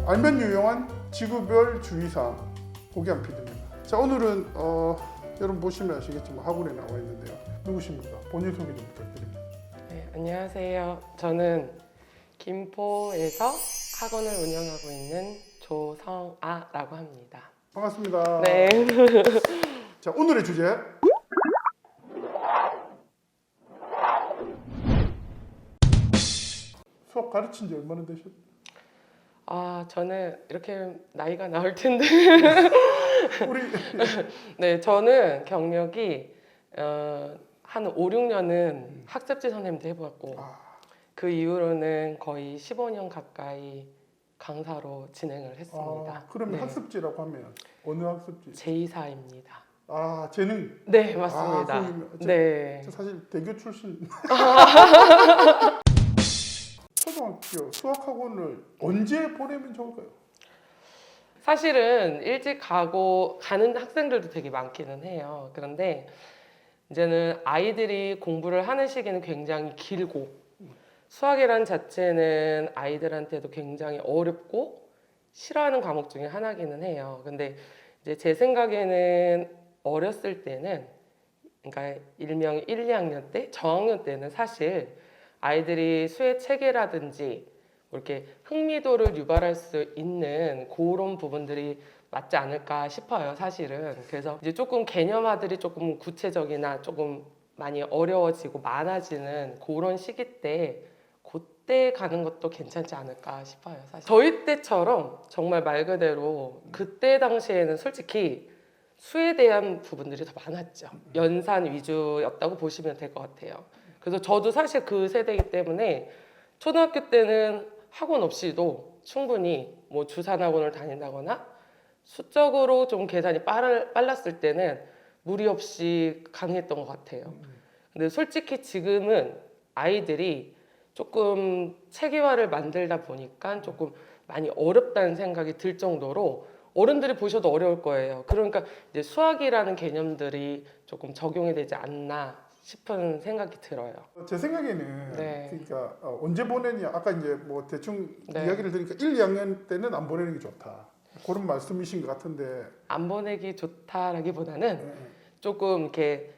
알면 유용한 지구별 주의사항 고기한 PD입니다. 자, 오늘은 여러분 보시면 아시겠지만 학원에 나와 있는데요. 누구십니까? 본인 소개 좀 부탁드립니다. 네, 안녕하세요. 저는 김포에서 학원을 운영하고 있는 조성아라고 합니다. 반갑습니다. 네. 자, 오늘의 주제. 수학 가르친 지 얼마나 되셨나요? 저는 이렇게 나이가 나올 텐데. 우리 네, 저는 경력이 한 5, 6년은 학습지 선생님도 해보았고 그 이후로는 거의 15년 가까이 강사로 진행을 했습니다. 그러면 네. 학습지라고 하면 어느 학습지? 제2사입니다. 재능. 네, 맞습니다. 네. 저 사실 대교 출신. 초등학교 수학학원을 언제 보내면 좋을까요? 사실은 일찍 가는 학생들도 되게 많기는 해요. 그런데 이제는 아이들이 공부를 하는 시기는 굉장히 길고 수학이란 자체는 아이들한테도 굉장히 어렵고 싫어하는 과목 중에 하나기는 해요. 근데 이제 제 생각에는 어렸을 때는, 그러니까 일명 1, 2학년 때, 저학년 때는 사실 아이들이 수의 체계라든지 뭐 이렇게 흥미도를 유발할 수 있는 그런 부분들이 맞지 않을까 싶어요, 사실은. 그래서 이제 조금 개념화들이 조금 구체적이나 조금 많이 어려워지고 많아지는 그런 시기 때 그때 가는 것도 괜찮지 않을까 싶어요, 사실. 저희 때처럼 정말 말 그대로 그때 당시에는 솔직히 수에 대한 부분들이 더 많았죠. 연산 위주였다고 보시면 될 것 같아요. 그래서 저도 사실 그 세대이기 때문에 초등학교 때는 학원 없이도 충분히 뭐 주산학원을 다닌다거나 수적으로 좀 계산이 빨랐을 때는 무리 없이 가능했던 것 같아요. 근데 솔직히 지금은 아이들이 조금 체계화를 만들다 보니까 조금 많이 어렵다는 생각이 들 정도로 어른들이 보셔도 어려울 거예요. 그러니까 이제 수학이라는 개념들이 조금 적용이 되지 않나 싶은 생각이 들어요. 제 생각에는 네. 그러니까 언제 보내냐, 아까 이제 뭐 대충 네. 이야기를 들으니까 1, 2학년 때는 안 보내는 게 좋다, 그런 말씀이신 것 같은데. 안 보내기 좋다라기보다는 네. 조금 이렇게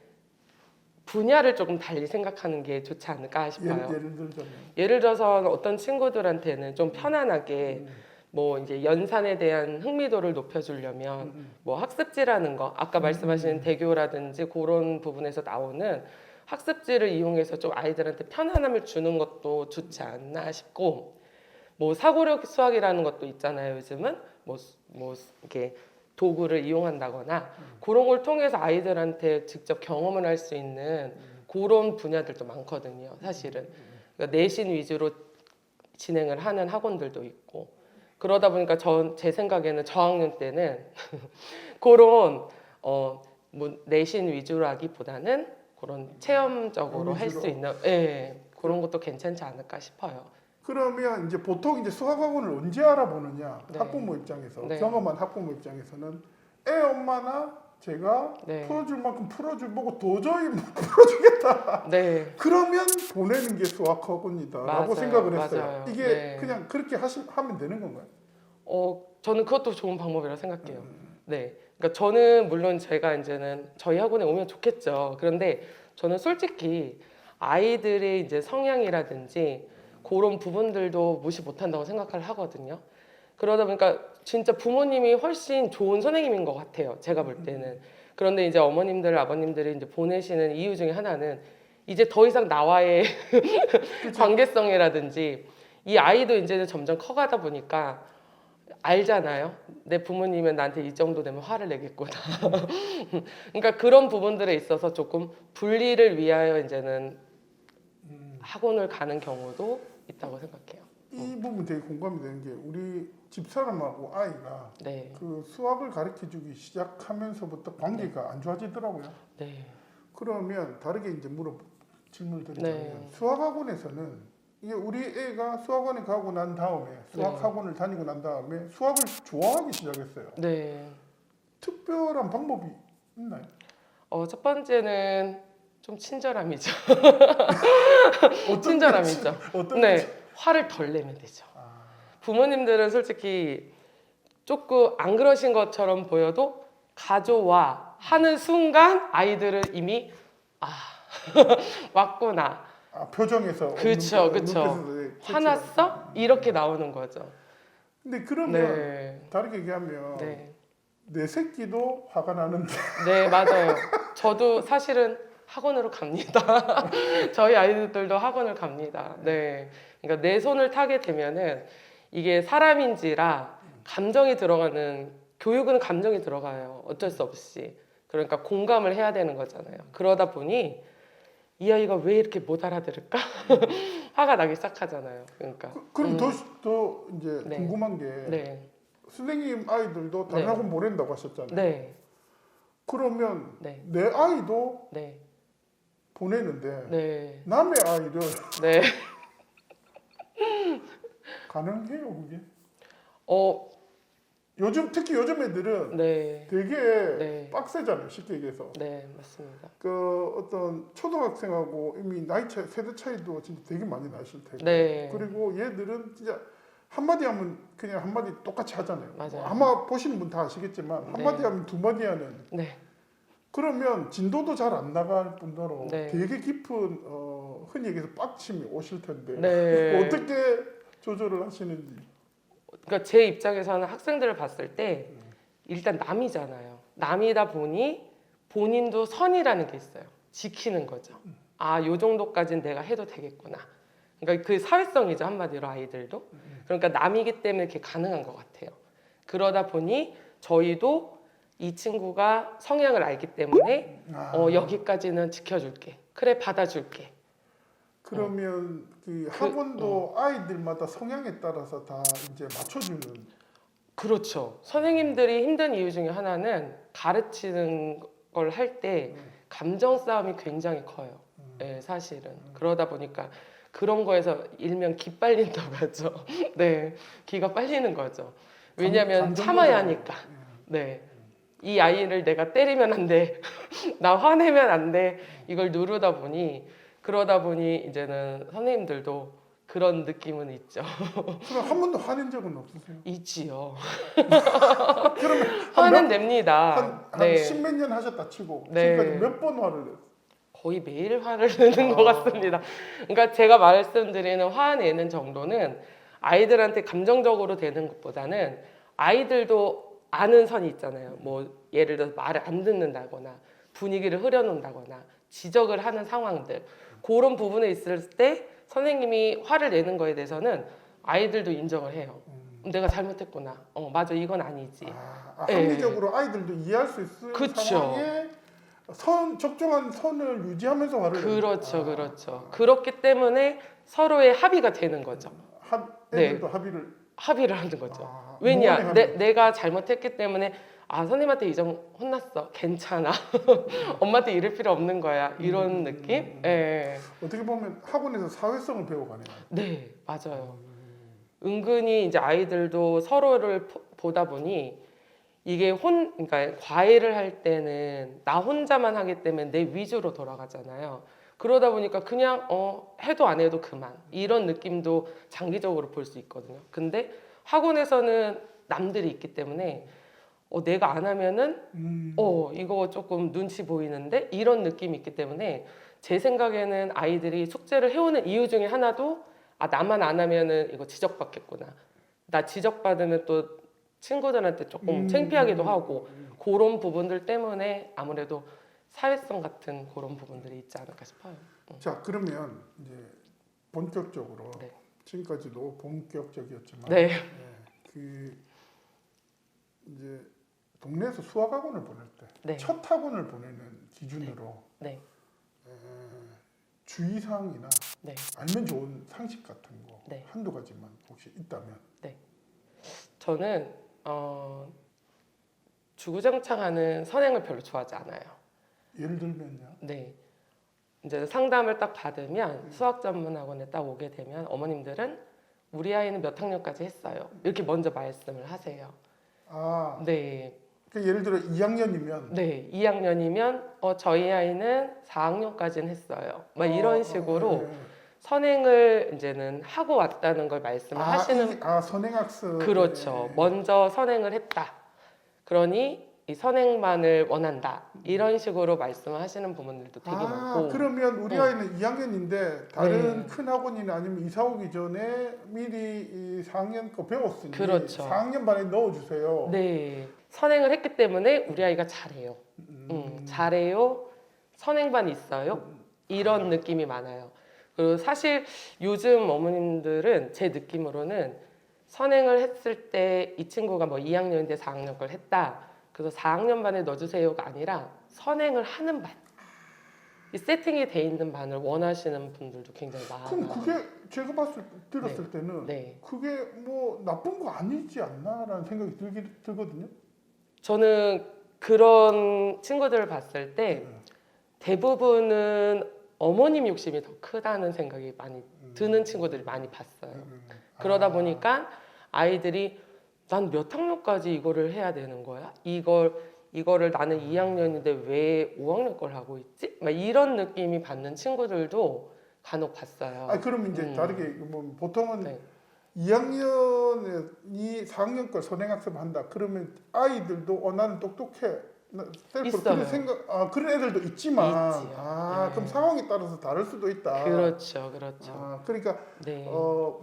분야를 조금 달리 생각하는 게 좋지 않을까 싶어요. 예를 들자면 예를 들어서 어떤 친구들한테는 좀 편안하게 뭐 이제 연산에 대한 흥미도를 높여주려면 뭐 학습지라는 거, 아까 말씀하신 대교라든지 그런 부분에서 나오는 학습지를 이용해서 좀 아이들한테 편안함을 주는 것도 좋지 않나 싶고, 뭐 사고력 수학이라는 것도 있잖아요. 요즘은 뭐 이렇게 도구를 이용한다거나 그런 걸 통해서 아이들한테 직접 경험을 할 수 있는 그런 분야들도 많거든요, 사실은. 그러니까 내신 위주로 진행을 하는 학원들도 있고, 그러다 보니까 제 생각에는 저학년 때는 그런 뭐 내신 위주라기보다는 그런 체험적으로 할 수 있는 그런 것도 괜찮지 않을까 싶어요. 그러면 이제 보통 이제 수학학원을 언제 알아보느냐? 네. 학부모 입장에서, 네. 경험한 학부모 입장에서는 애 엄마나 제가 네. 풀어줄 만큼 풀어줄 보고 도저히 못 풀어주겠다. 네. 그러면 보내는 게 수학학원이다라고 맞아요. 생각을 했어요. 맞아요. 이게 네. 그냥 그렇게 하면 되는 건가요? 저는 그것도 좋은 방법이라고 생각해요. 네. 그러니까 저는 물론 제가 이제는 저희 학원에 오면 좋겠죠. 그런데 저는 솔직히 아이들의 이제 성향이라든지 그런 부분들도 무시 못한다고 생각을 하거든요. 그러다 보니까 진짜 부모님이 훨씬 좋은 선생님인 것 같아요, 제가 볼 때는. 그런데 이제 어머님들, 아버님들이 이제 보내시는 이유 중에 하나는 이제 더 이상 나와의 관계성이라든지, 이 아이도 이제는 점점 커가다 보니까 알잖아요. 내 부모님은 나한테 이 정도 되면 화를 내겠구나. 그러니까 그런 부분들에 있어서 조금 분리를 위하여 이제는 학원을 가는 경우도 있다고 생각해요. 이 부분 되게 공감이 되는 게, 우리 집사람하고 아이가 네. 그 수학을 가르쳐주기 시작하면서부터 관계가 안 좋아지더라고요. 네. 그러면 다르게 이제 질문을 드리자면, 네. 수학학원에서는 이게 우리 애가 수학원에 가고 난 다음에, 수학학원을 다니고 난 다음에 수학을 좋아하기 시작했어요. 네. 특별한 방법이 있나요? 첫 번째는 좀 친절함이죠. 어떤 친절함이죠. 어떤 네. 화를 덜 내면 되죠. 부모님들은 솔직히 조금 안 그러신 것처럼 보여도 가져와 하는 순간 아이들은 이미 아 왔구나. 아, 표정에서 그쵸, 오는 그쵸. 눈빛에서 화났어? 이렇게 나오는 거죠. 근데 그러면 네, 다르게 얘기하면 네, 내 새끼도 화가 나는데 네 맞아요. 저도 사실은 학원으로 갑니다. 저희 아이들도 학원을 갑니다. 네, 그러니까 내 손을 타게 되면은 이게 사람인지라 감정이 들어가는 교육은 감정이 들어가요. 어쩔 수 없이. 그러니까 공감을 해야 되는 거잖아요. 그러다 보니 이 아이가 왜 이렇게 못 알아들을까? 화가 나기 시작하잖아요. 그러니까. 그럼 더 이제 네. 궁금한 게 네, 선생님 아이들도 다른 네. 학원 보낸다고 하셨잖아요. 네, 그러면 네, 내 아이도 네, 보내는데 네, 남의 아이를 네. 가능해요 그게? 어, 특히 요즘 애들은 네, 되게 네, 빡세잖아요. 쉽게 얘기해서 네, 맞습니다. 그 어떤 초등학생하고 이미 나이 차이, 세대 차이도 진짜 되게 많이 나실 테고 네, 그리고 얘들은 진짜 한마디 하면 그냥 한마디 똑같이 하잖아요. 맞아요. 아마 보시는 분 다 아시겠지만 한마디 네. 하면 두 마디 하는 네, 그러면 진도도 잘 안 나갈 뿐더러 네. 되게 깊은 흔히 얘기해서 빡침이 오실 텐데 네. 어떻게 조절을 하시는지. 그러니까 제 입장에서는 학생들을 봤을 때 일단 남이잖아요. 남이다 보니 본인도 선이라는 게 있어요. 지키는 거죠. 아, 요 정도까지는 내가 해도 되겠구나. 그러니까 그 사회성이죠, 한마디로 아이들도. 그러니까 남이기 때문에 이렇게 가능한 것 같아요. 그러다 보니 저희도 이 친구가 성향을 알기 때문에 여기까지는 지켜줄게. 그래, 받아줄게. 그러면 그 학원도 아이들마다 성향에 따라서 다 이제 맞춰주는. 그렇죠. 선생님들이 힘든 이유 중에 하나는 가르치는 걸 할 때 감정 싸움이 굉장히 커요. 네, 사실은. 그러다 보니까 그런 거에서 일명 기 빨린다고 하죠. 네, 기가 빨리는 거죠. 왜냐하면 감정 참아야 조절. 하니까. 네, 이 아이를 내가 때리면 안 돼, 나 화내면 안 돼. 이걸 누르다 보니 그러다 보니 이제는 선생님들도 그런 느낌은 있죠. 그럼 한 번도 화낸 적은 없으세요? 있지요. 그러면 화는 냅니다. 한 십몇 년 하셨다 치고 네. 지금까지 몇 번 화를 냈어요? 거의 매일 화를 내는 것 같습니다. 그러니까 제가 말씀드리는 화내는 정도는 아이들한테 감정적으로 되는 것보다는 아이들도 아는 선이 있잖아요. 뭐 예를 들어서 말을 안 듣는다거나 분위기를 흐려놓는다거나 지적을 하는 상황들, 그런 부분에 있을 때 선생님이 화를 내는 거에 대해서는 아이들도 인정을 해요. 내가 잘못했구나. 맞아, 이건 아니지. 네. 합리적으로 아이들도 이해할 수 있을 그쵸. 상황에 적정한 선을 유지하면서 화를 그렇죠, 그렇죠. 그렇기 때문에 서로의 합의가 되는 거죠. 애들도 합의를 하는 거죠. 무언의 왜냐, 합의. 내가 잘못했기 때문에 선생님한테 이 점 혼났어. 괜찮아. 엄마한테 이럴 필요 없는 거야. 이런 느낌? 예. 어떻게 보면 학원에서 사회성을 배워가네요. 네, 맞아요. 은근히 이제 아이들도 서로를 보다 보니 이게 그러니까 과외를 할 때는 나 혼자만 하기 때문에 내 위주로 돌아가잖아요. 그러다 보니까 그냥 해도 안 해도 그만 이런 느낌도 장기적으로 볼 수 있거든요. 근데 학원에서는 남들이 있기 때문에 내가 안 하면은 이거 조금 눈치 보이는데 이런 느낌이 있기 때문에 제 생각에는 아이들이 숙제를 해오는 이유 중에 하나도 나만 안 하면은 이거 지적받겠구나. 나 지적받으면 또 친구들한테 조금 창피하기도 하고 그런 부분들 때문에 아무래도 사회성 같은 그런 부분들이 있지 않을까 싶어요. 자, 그러면 이제 본격적으로 네. 지금까지도 본격적이었지만 네. 그 이제 동네에서 수학 학원을 보낼 때 네. 첫 학원을 보내는 기준으로 네. 주의사항이나 네. 알면 좋은 상식 같은 거 네. 한두 가지만 혹시 있다면. 저는 주구장창하는 선행을 별로 좋아하지 않아요. 예를 들면요. 네. 이제 상담을 딱 받으면 수학 전문 학원에 딱 오게 되면 어머님들은 우리 아이는 몇 학년까지 했어요. 이렇게 먼저 말씀을 하세요. 네. 그 예를 들어 2학년이면 네, 2학년이면 저희 아이는 4학년까지는 했어요. 막 이런 식으로 선행을 이제는 하고 왔다는 걸 말씀을 하시는. 선행학습. 그렇죠. 네. 먼저 선행을 했다. 그러니 이 선행만을 원한다. 이런 식으로 말씀을 하시는 부분들도 되게 많고. 그러면 우리 응. 아이는 2학년인데 다른 네. 큰 학원이나 아니면 이사 오기 전에 미리 이 4학년 거 배웠으니 그렇죠. 4학년 반에 넣어주세요. 네. 선행을 했기 때문에 우리 아이가 잘해요. 잘해요. 선행반 있어요. 이런 느낌이 많아요. 그리고 사실 요즘 어머님들은 제 느낌으로는 선행을 했을 때 이 친구가 뭐 2학년인데 4학년 걸 했다. 그래서 4학년 반에 넣어주세요가 아니라 선행을 하는 반. 이 세팅이 돼 있는 반을 원하시는 분들도 굉장히 그럼 많아요. 그게 제가 들었을 때는 네. 그게 뭐 나쁜 거 아니지 않나라는 생각이 들거든요. 저는 그런 친구들을 봤을 때 대부분은 어머님 욕심이 더 크다는 생각이 많이 드는 친구들이 많이 봤어요. 그러다 보니까 아이들이 난 몇 학년까지 이거를 해야 되는 거야? 이거를 나는 2학년인데 왜 5학년 걸 하고 있지? 막 이런 느낌이 받는 친구들도 간혹 봤어요. 그럼 이제 다르게 뭐 보통은 네. 2학년이 4학년 걸 선행학습 한다. 그러면 아이들도 나는 똑똑해. 셀프로 그런 있어요. 그런 애들도 있지만 있지요. 네. 그럼 상황에 따라서 다를 수도 있다. 그렇죠, 그렇죠. 그러니까 네.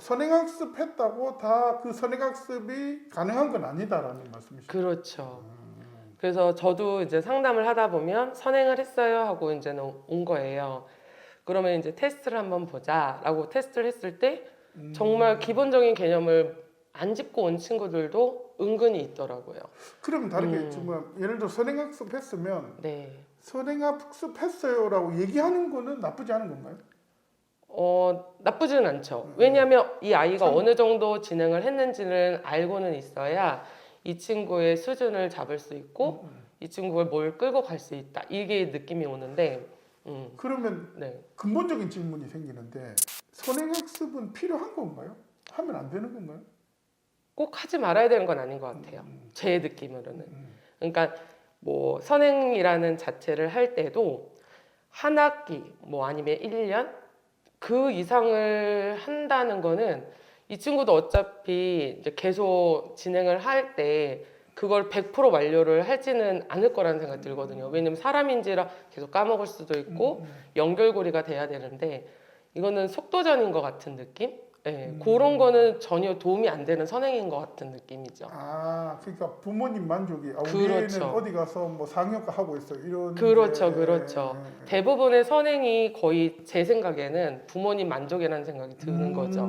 선행학습 했다고 다 그 선행학습이 가능한 건 아니다라는 말씀이시죠. 그렇죠. 그래서 저도 이제 상담을 하다 보면 선행을 했어요 하고 이제는 온 거예요. 그러면 이제 테스트를 한번 보자라고 테스트를 했을 때 정말 기본적인 개념을 안 짚고 온 친구들도 은근히 있더라고요. 그러면 다르게 정말 예를 들어 선행학습 했으면 네. 선행학습 했어요라고 얘기하는 거는 나쁘지 않은 건가요? 나쁘지는 않죠. 왜냐하면 이 아이가 참- 어느 정도 진행을 했는지는 알고는 있어야 이 친구의 수준을 잡을 수 있고 이 친구를 뭘 끌고 갈 수 있다. 이게 느낌이 오는데 그러면 네. 근본적인 질문이 생기는데 선행학습은 필요한 건가요? 하면 안 되는 건가요? 꼭 하지 말아야 되는 건 아닌 것 같아요. 제 느낌으로는. 그러니까 뭐 선행이라는 자체를 할 때도 한 학기 뭐 아니면 1년 그 이상을 한다는 거는 이 친구도 어차피 이제 계속 진행을 할 때 그걸 100% 완료를 하지는 않을 거라는 생각이 들거든요. 왜냐면 사람인지라 계속 까먹을 수도 있고 연결고리가 돼야 되는데 이거는 속도전인 것 같은 느낌? 네, 그런 거는 전혀 도움이 안 되는 선행인 것 같은 느낌이죠. 그러니까 부모님 만족이 우리 그렇죠. 애는 어디 가서 뭐 상여가 하고 있어 이런 그렇죠, 게, 그렇죠. 대부분의 선행이 거의 제 생각에는 부모님 만족이라는 생각이 드는 거죠.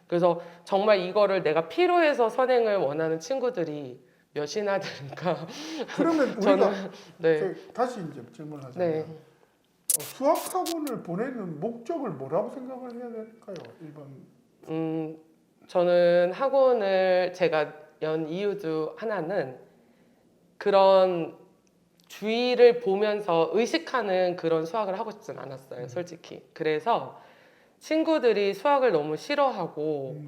그래서 정말 이거를 내가 필요해서 선행을 원하는 친구들이 몇이나 되니까 그러면 우리가 저는 네, 다시 이제 질문하자면 네. 수학 학원을 보내는 목적을 뭐라고 생각을 해야 될까요? 저는 학원을 제가 연 이유도 하나는 그런 주의를 보면서 의식하는 그런 수학을 하고 싶진 않았어요, 솔직히. 그래서 친구들이 수학을 너무 싫어하고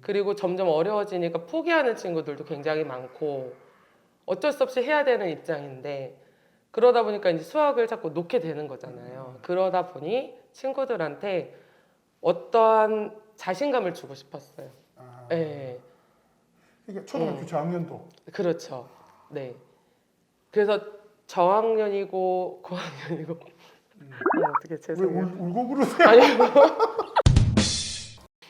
그리고 점점 어려워지니까 포기하는 친구들도 굉장히 많고 어쩔 수 없이 해야 되는 입장인데 그러다 보니까 이제 수학을 자꾸 놓게 되는 거잖아요. 그러다 보니 친구들한테 어떠한 자신감을 주고 싶었어요. 네, 그러니까 초등학교 저학년도 그렇죠. 네. 그래서 저학년이고 고학년이고 어떻게 왜 죄송해요. 울고 그러세요?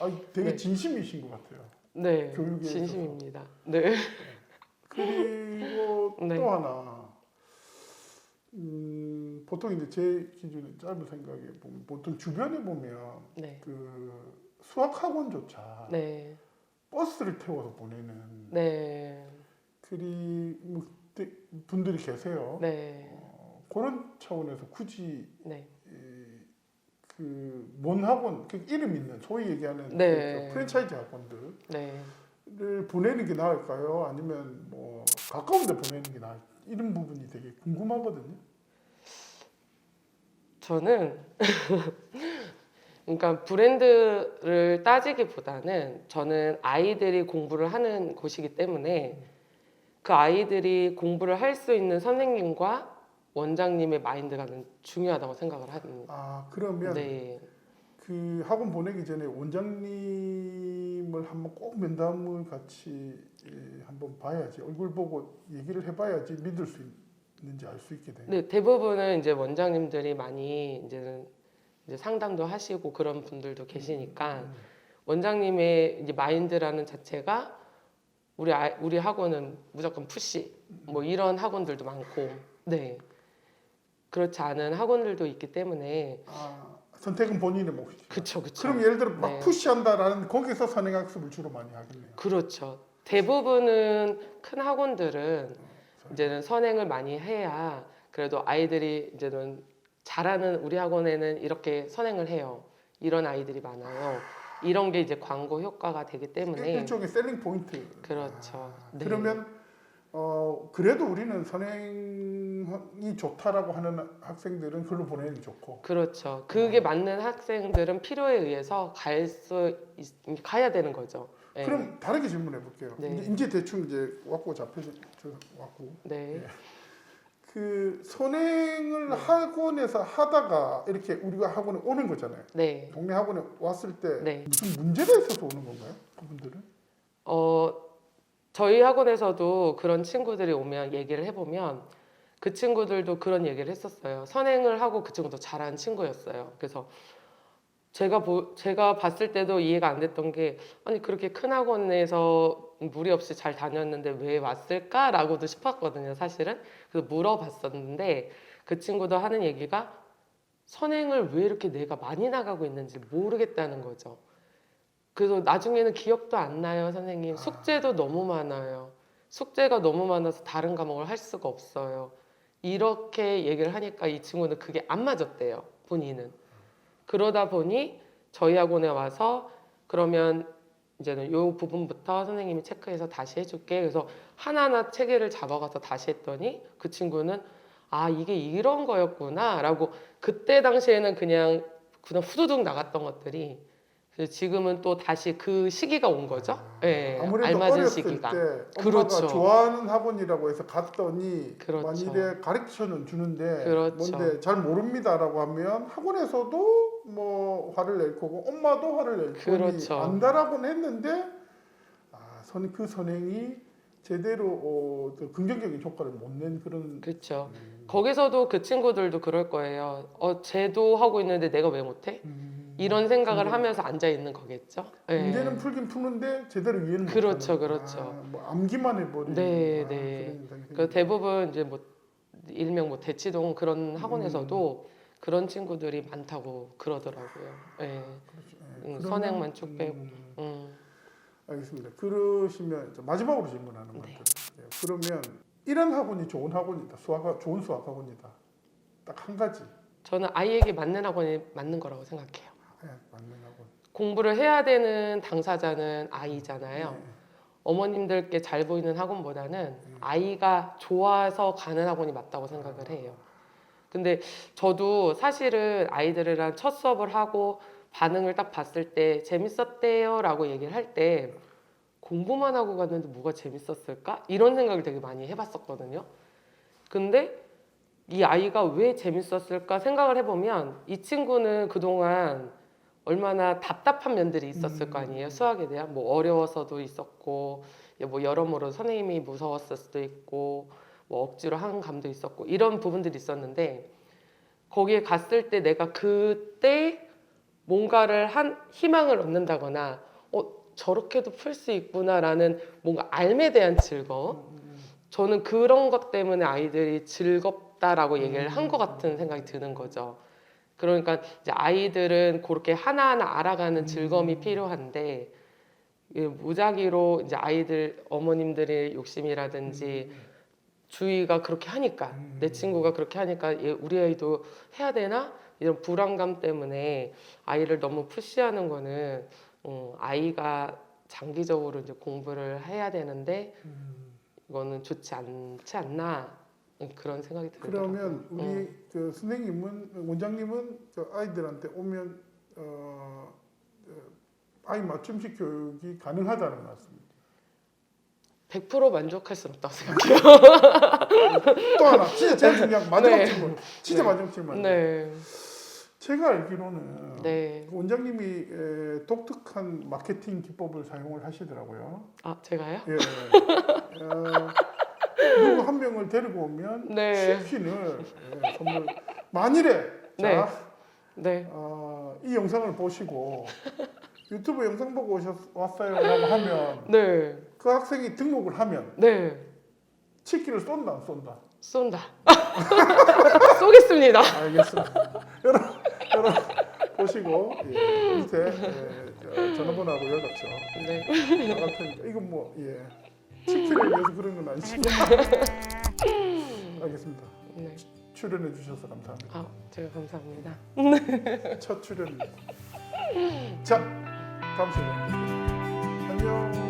아니, 되게 네. 진심이신 것 같아요. 네, 교육에 진심입니다. 네, 그리고 네. 또 하나 보통 이제 제 기준에 짧은 생각에 보면 보통 주변에 보면 네, 그 수학 학원조차 네, 버스를 태워서 보내는 네, 그리고 분들이 계세요. 네, 그런 차원에서 굳이 네, 그몬 학원 그 이름 있는 소위 얘기하는 네. 그 프랜차이즈 학원들을 네. 보내는 게 나을까요? 아니면 뭐 가까운 데 보내는 게 나을까요? 이런 부분이 되게 궁금하거든요. 저는 그러니까 브랜드를 따지기보다는 저는 아이들이 공부를 하는 곳이기 때문에 그 아이들이 공부를 할 수 있는 선생님과 원장님의 마인드가 중요하다고 생각을 합니다. 그러면 네, 그 학원 보내기 전에 원장님을 한번 꼭 면담을 같이 한번 봐야지 얼굴 보고 얘기를 해봐야지 믿을 수 있는지 알 수 있게 돼요. 네, 대부분은 이제 원장님들이 많이 이제 상담도 하시고 그런 분들도 계시니까 원장님의 이제 마인드라는 자체가 우리 학원은 무조건 푸시 뭐 이런 학원들도 많고 네 그렇지 않은 학원들도 있기 때문에 선택은 본인의 몫이죠. 그쵸. 그럼 예를 들어 막 네. 푸시한다라는 거기서 선행학습을 주로 많이 하겠네요. 그렇죠. 대부분은 큰 학원들은 이제는 선행을 많이 해야 그래도 아이들이 이제는 잘하는 우리 학원에는 이렇게 선행을 해요. 이런 아이들이 많아요. 이런 게 이제 광고 효과가 되기 때문에 일종의 셀링 포인트. 그렇죠. 네. 그러면 그래도 우리는 선행이 좋다라고 하는 학생들은 글로 보내는 게 좋고. 그렇죠. 그게 맞는 학생들은 필요에 의해서 가야 되는 거죠. 네. 그럼 다르게 질문해 볼게요. 네. 이제 대충 이제 왔고 잡혀져 왔고. 네. 그 선행을 학원에서 하다가 이렇게 우리가 학원에 오는 거잖아요. 네. 동네 학원에 왔을 때 네. 무슨 문제가 있어서 오는 건가요? 그분들은? 저희 학원에서도 그런 친구들이 오면 얘기를 해보면 그 친구들도 그런 얘기를 했었어요. 선행을 하고 그 친구도 잘하는 친구였어요. 그래서 제가 봤을 때도 이해가 안 됐던 게 아니 그렇게 큰 학원에서 무리 없이 잘 다녔는데 왜 왔을까라고도 싶었거든요, 사실은. 그래서 물어봤었는데 그 친구도 하는 얘기가 선행을 왜 이렇게 내가 많이 나가고 있는지 모르겠다는 거죠. 그래서 나중에는 기억도 안 나요, 선생님. 숙제도 너무 많아요. 숙제가 너무 많아서 다른 과목을 할 수가 없어요. 이렇게 얘기를 하니까 이 친구는 그게 안 맞았대요, 본인은. 그러다 보니 저희 학원에 와서 그러면 이제는 요 부분부터 선생님이 체크해서 다시 해줄게. 그래서 하나하나 체계를 잡아가서 다시 했더니 그 친구는 이게 이런 거였구나라고 그때 당시에는 그냥 후두둑 나갔던 것들이 지금은 또 다시 그 시기가 온 거죠. 네, 아무래도 알맞은 어렸을 시기가. 때 엄마가 그렇죠. 좋아하는 학원이라고 해서 갔더니 그렇죠. 만일에 가르쳐는 주는데 그렇죠. 뭔데 잘 모릅니다라고 하면 학원에서도 뭐 화를 낼 거고 엄마도 화를 낼 거니 그렇죠. 안다라고는 했는데 그 선행이 제대로 긍정적인 효과를 못 낸 그런. 그렇죠. 거기서도 그 친구들도 그럴 거예요. 쟤도 하고 있는데 내가 왜 못해? 이런 생각을 하면서 앉아 있는 거겠죠. 네. 문제는 풀긴 푸는데 제대로 이해는 못 그렇죠, 하는. 그렇죠. 뭐 암기만 해버리는. 네, 그런 네. 현상이 그 대부분 이제 뭐 일명 뭐 대치동 그런 학원에서도 그런 친구들이 많다고 그러더라고요. 네. 그러면, 선행만 쭉 빼고. 알겠습니다. 그러시면 이제 마지막으로 질문하는 거 네. 드릴게요. 그러면 이런 학원이 좋은 학원이다. 좋은 수학 학원이다. 딱 한 가지. 저는 아이에게 맞는 학원이 맞는 거라고 생각해요. 맞는 학원. 공부를 해야 되는 당사자는 아이잖아요. 네. 어머님들께 잘 보이는 학원보다는 아이가 좋아서 가는 학원이 맞다고 생각을 해요. 근데 저도 사실은 아이들이랑 첫 수업을 하고 반응을 딱 봤을 때 재밌었대요 라고 얘기를 할 때 공부만 하고 갔는데 뭐가 재밌었을까? 이런 생각을 되게 많이 해봤었거든요. 근데 이 아이가 왜 재밌었을까 생각을 해보면 이 친구는 그동안 얼마나 답답한 면들이 있었을 거 아니에요. 수학에 대한 뭐 어려워서도 있었고 뭐 여러모로 선생님이 무서웠을 수도 있고 뭐 억지로 하는 감도 있었고 이런 부분들이 있었는데 거기에 갔을 때 내가 그때 뭔가를 희망을 얻는다거나 저렇게도 풀 수 있구나라는 뭔가 알에 대한 즐거움. 저는 그런 것 때문에 아이들이 즐겁다라고 얘기를 한 것 같은 생각이 드는 거죠. 그러니까 이제 아이들은 그렇게 하나하나 알아가는 즐거움이 필요한데 무작위로 이제 아이들 어머님들의 욕심이라든지 주위가 그렇게 하니까 내 친구가 그렇게 하니까 우리 아이도 해야 되나 이런 불안감 때문에 아이를 너무 푸시하는 거는 아이가 장기적으로 이제 공부를 해야 되는데 이거는 좋지 않지 않나 그런 생각이 들더라고요. 그러면 우리 그 선생님은 원장님은 그 아이들한테 오면 아이 맞춤식 교육이 가능하다는 말씀입니다. 100% 만족할 수는 없다고 생각해요. 또 하나 진짜 제일 중요한 마지막 네. 질문. 진짜 네. 마지막 질문. 네. 제가 알기로는 네. 원장님이 독특한 마케팅 기법을 사용을 하시더라고요. 아, 제가요? 예. 누구 한 명을 데리고 오면 네. 치킨을 선물. 만일에 네. 자, 네. 이 영상을 보시고 유튜브 영상 보고 왔어요라고 하면 네. 그 학생이 등록을 하면 네. 치킨을 쏜다 안 쏜다. 쏜다. 쏘겠습니다. 알겠습니다. 여러분 보시고 밑에 전화번호하고 연락처 네. 나갈 테니까 이건 뭐 치킨을 위해서 그런 건 아니지만 알겠습니다. 네. 출연해 주셔서 감사합니다. 아, 제가 감사합니다. 첫 출연입니다. 자, 다음 시간에 뵙겠습니다. 안녕.